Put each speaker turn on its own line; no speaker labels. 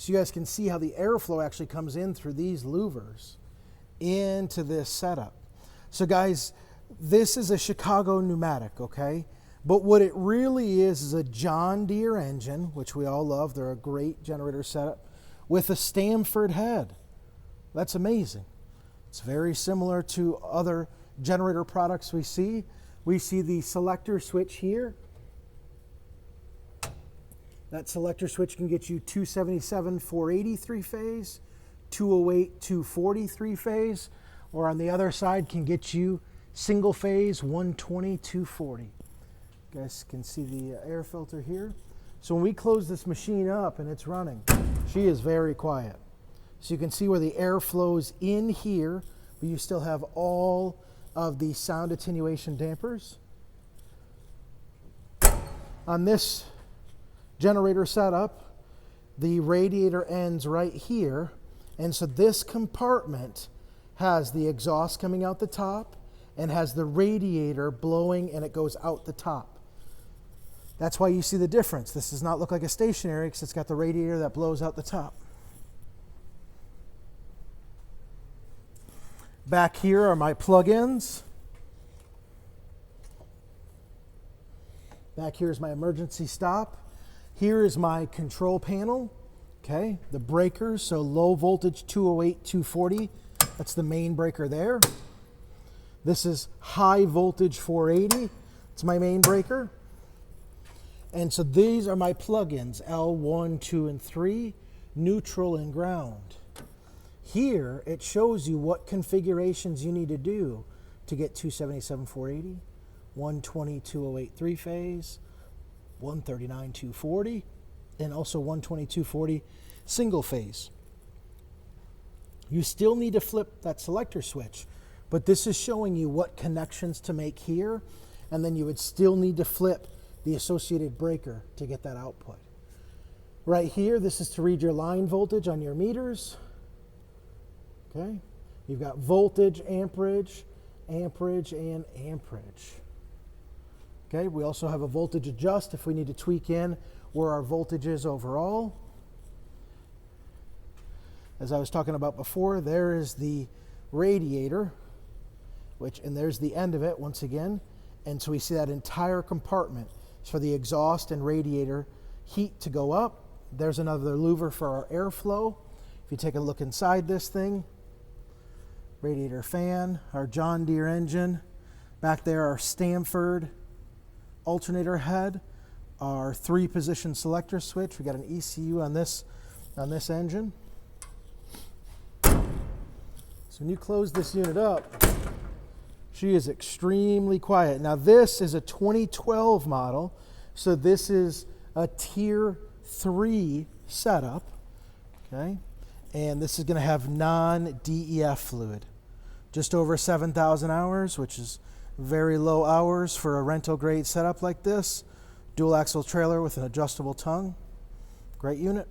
So you guys can see how the airflow actually comes in through these louvers into this setup. So guys, this is a Chicago pneumatic, okay? But what it really is a John Deere engine, which we all love. They're a great generator setup, with a Stamford head. That's amazing. It's very similar to other generator products we see. We see the selector switch here. That selector switch can get you 277, 480 3-phase, 208, 240 3-phase, or on the other side can get you single phase 120, 240. You guys can see the air filter here. So when we close this machine up and it's running, she is very quiet. So you can see where the air flows in here, but you still have all of the sound attenuation dampers. On this generator setup, the radiator ends right here, and so this compartment has the exhaust coming out the top and has the radiator blowing, and it goes out the top. That's why you see the difference. This does not look like a stationary because it's got the radiator that blows out the top. Back here are my plug-ins. Back here is my emergency stop. Here is my control panel, okay? The breakers, so low voltage 208, 240. That's the main breaker there. This is high voltage 480. It's my main breaker. And so these are my plugins, L1, 2, and 3, neutral and ground. Here, it shows you what configurations you need to do to get 277, 480, 120, 208 3-phase, 139, 240, and also 120, 240 single phase. You still need to flip that selector switch, but this is showing you what connections to make here, and then you would still need to flip the associated breaker to get that output. Right here, this is to read your line voltage on your meters. Okay, you've got voltage, amperage, amperage, and amperage. Okay, we also have a voltage adjust if we need to tweak in where our voltage is overall. As I was talking about before, there is the radiator, and there's the end of it once again. And so we see that entire compartment for the exhaust and radiator heat to go up. There's another louver for our airflow. If you take a look inside this thing, radiator fan, our John Deere engine. Back there, our Stamford alternator head, our 3-position selector switch. We got an ECU on this engine. So when you close this unit up, she is extremely quiet. Now this is a 2012 model, so this is a tier 3 setup, okay? And this is going to have non-DEF fluid. Just over 7,000 hours, which is very low hours for a rental grade setup like this. Dual axle trailer with an adjustable tongue. Great unit.